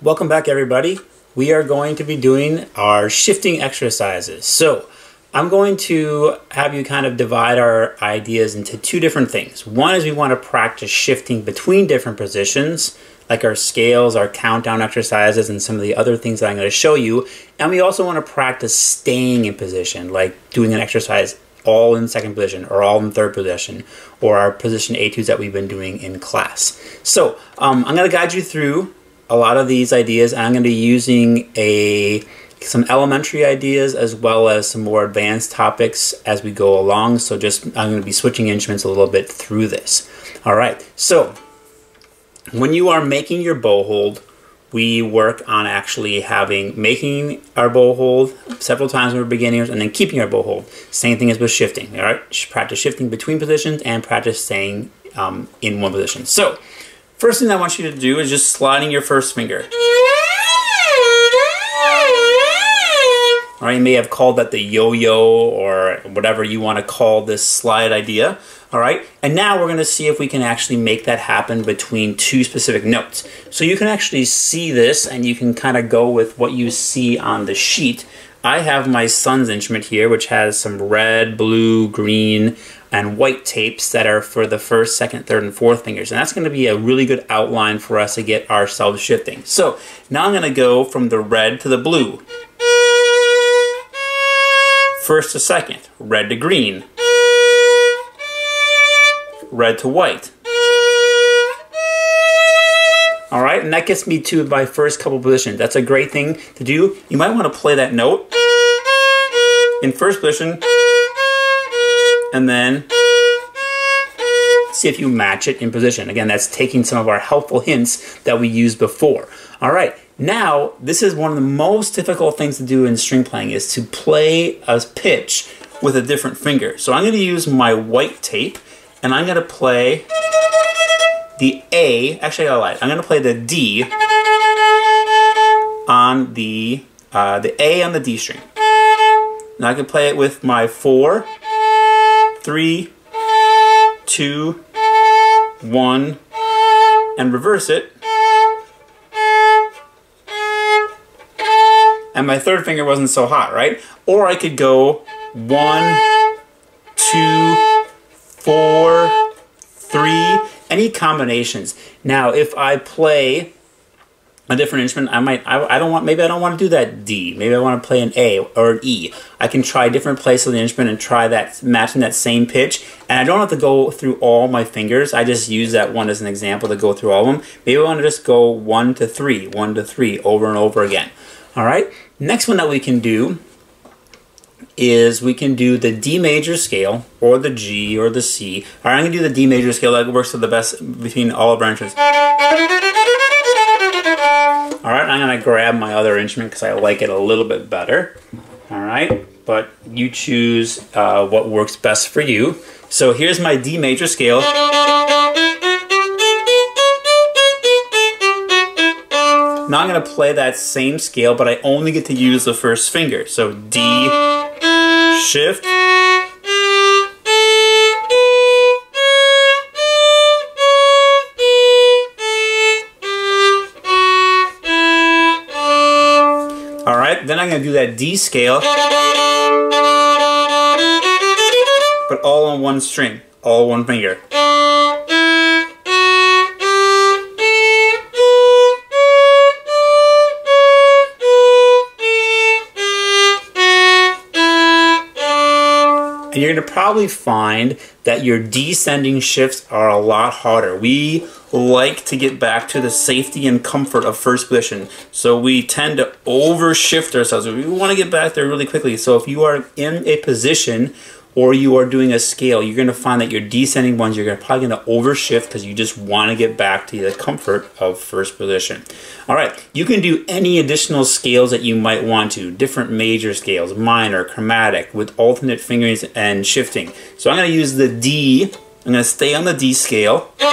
Welcome back, everybody. We are going to be doing our shifting exercises. So I'm going to have you kind of divide our ideas into two different things. One is we want to practice shifting between different positions, like our scales, our countdown exercises, and some of the other things that I'm going to show you. And we also want to practice staying in position, like doing an exercise all in second position or all in third position, or our position A2s that we've been doing in class. So I'm going to guide you through a lot of these ideas, and I'm going to be using some elementary ideas as well as some more advanced topics as we go along. So I'm going to be switching instruments a little bit through this. All right, so when you are making your bow hold, we work on actually making our bow hold several times when we're beginners and then keeping our bow hold. Same thing as with shifting, all right? Practice shifting between positions and practice staying in one position. So first thing I want you to do is just sliding your first finger. All right, you may have called that the yo-yo or whatever you want to call this slide idea. All right, and now we're going to see if we can actually make that happen between two specific notes. So you can actually see this and you can kind of go with what you see on the sheet. I have my son's instrument here, which has some red, blue, green, and white tapes that are for the first, second, third, and fourth fingers. And that's going to be a really good outline for us to get ourselves shifting. So now I'm going to go from the red to the blue. First to second, red to green, red to white. All right, and that gets me to my first couple positions. That's a great thing to do. You might want to play that note in first position and then see if you match it in position. Again, that's taking some of our helpful hints that we used before. All right, now this is one of the most difficult things to do in string playing, is to play a pitch with a different finger. So I'm going to use my white tape and I'm going to play the A. Actually, I lied. I'm going to play the D on the A on the D string. Now I can play it with my 4, 3, 2, 1, and reverse it. And my third finger wasn't so hot, right? Or I could go 1, 2, 4, 3, any combinations. Now, if I play a different instrument, maybe I don't want to do that D. Maybe I want to play an A or an E. I can try different places of the instrument and try that, matching that same pitch. And I don't have to go through all my fingers. I just use that one as an example to go through all of them. Maybe I want to just go 1 to 3, 1 to 3 over and over again. All right. Next one that we can do is we can do the D major scale or the G or the C. All right, I'm going to do the D major scale. That works the best between all of our instruments. All right, I'm going to grab my other instrument because I like it a little bit better. All right, but you choose what works best for you. So here's my D major scale. Now I'm going to play that same scale, but I only get to use the first finger. So D, shift, all right, then I'm going to do that D scale, but all on one string, all one finger. And you're going to probably find that your descending shifts are a lot harder. We like to get back to the safety and comfort of first position. So we tend to overshift ourselves. We want to get back there really quickly. So if you are in a position or you are doing a scale, you're going to find that your descending ones, you're probably going to overshift because you just want to get back to the comfort of first position. All right, you can do any additional scales that you might want to, different major scales, minor, chromatic, with alternate fingerings and shifting. So I'm going to use the D. I'm going to stay on the D scale. But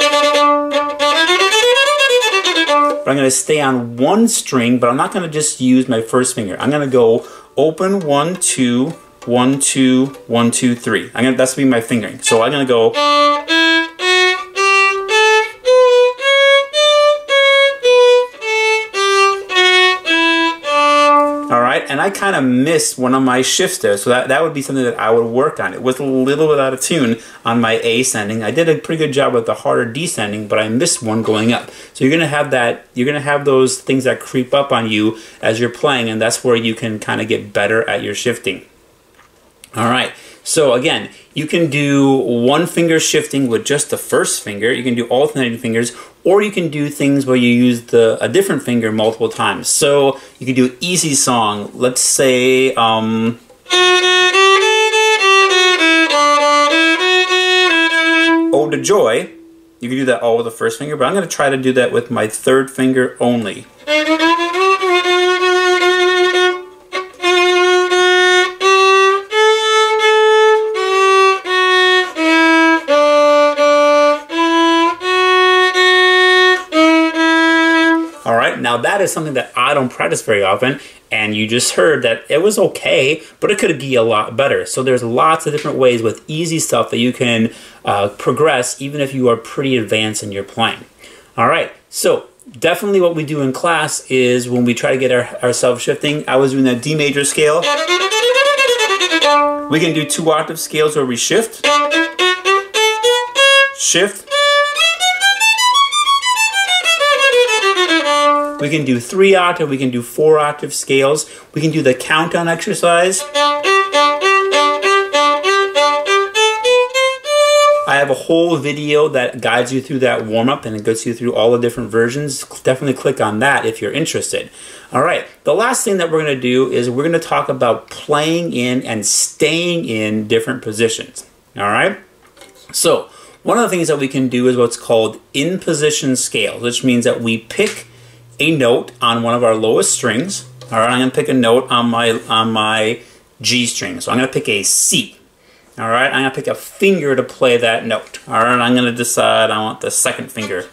I'm going to stay on one string, but I'm not going to just use my first finger. I'm going to go open 1, 2, 1, 2, 1, 2, 3. That's gonna be my fingering. So I'm gonna go. and I kind of missed one of my shifts there, so that would be something that I would work on. It was a little bit out of tune on my ascending. I did a pretty good job with the harder descending, but I missed one going up. So you're gonna have that. You're gonna have those things that creep up on you as you're playing, and that's where you can kind of get better at your shifting. All right. So again, you can do one finger shifting with just the first finger. You can do alternating fingers, or you can do things where you use a different finger multiple times. So you can do easy song. Let's say Ode to Joy. You can do that all with the first finger, but I'm going to try to do that with my third finger only. Now that is something that I don't practice very often, and you just heard that it was okay, but it could be a lot better. So there's lots of different ways with easy stuff that you can progress even if you are pretty advanced in your playing. All right, so definitely what we do in class is when we try to get ourselves shifting, I was doing that D major scale. We can do 2 octave scales where we shift, shift. We can do 3 octave, we can do 4 octave scales. We can do the countdown exercise. I have a whole video that guides you through that warm-up and it gets you through all the different versions. Definitely click on that if you're interested. All right, the last thing that we're gonna do is we're gonna talk about playing in and staying in different positions. All right? So, one of the things that we can do is what's called imposition scale, which means that we pick a note on one of our lowest strings. All right, I'm gonna pick a note on my G string. So I'm gonna pick a C. All right, I'm gonna pick a finger to play that note. All right, I'm gonna decide I want the second finger to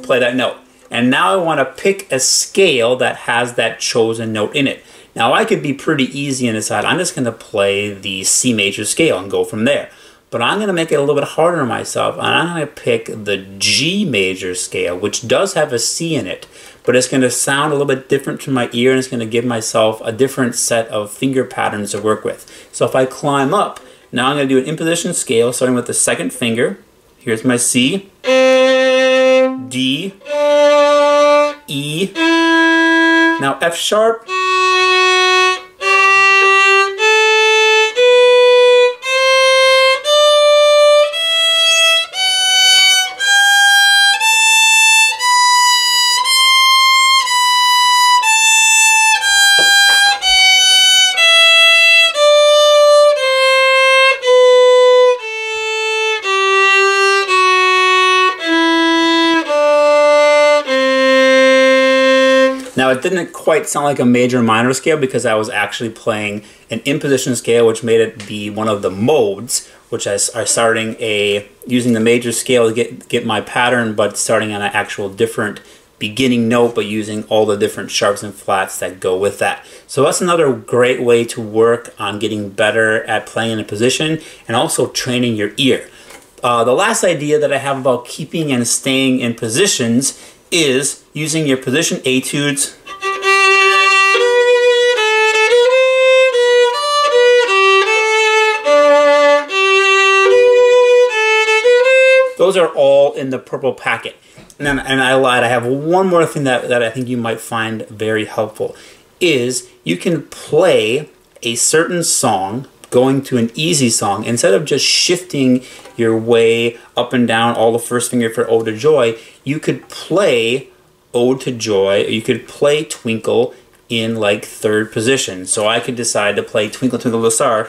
play that note. And now I wanna pick a scale that has that chosen note in it. Now I could be pretty easy and decide I'm just gonna play the C major scale and go from there. But I'm going to make it a little bit harder on myself, and I'm going to pick the G major scale, which does have a C in it, but it's going to sound a little bit different to my ear, and it's going to give myself a different set of finger patterns to work with. So if I climb up, now I'm going to do an imposition scale, starting with the second finger. Here's my C, D, E, now F sharp, Now it didn't quite sound like a major minor scale because I was actually playing an imposition scale, which made it be one of the modes, which are starting using the major scale to get my pattern, but starting on an actual different beginning note, but using all the different sharps and flats that go with that. So that's another great way to work on getting better at playing in a position and also training your ear. The last idea that I have about keeping and staying in positions is using your position etudes. Those are all in the purple packet. And I lied, I have one more thing that I think you might find very helpful, is you can play a certain song going to an easy song. Instead of just shifting your way up and down all the first finger for Ode to Joy, you could play Ode to Joy, or you could play Twinkle in like third position. So I could decide to play Twinkle Twinkle Little Star.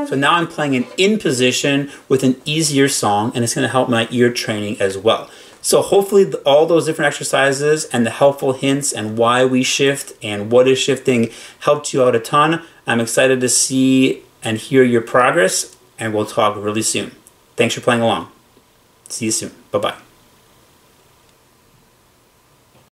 So now I'm playing an in position with an easier song, and it's going to help my ear training as well. So hopefully all those different exercises and the helpful hints and why we shift and what is shifting helped you out a ton. I'm excited to see and hear your progress, and we'll talk really soon. Thanks for playing along. See you soon. Bye-bye.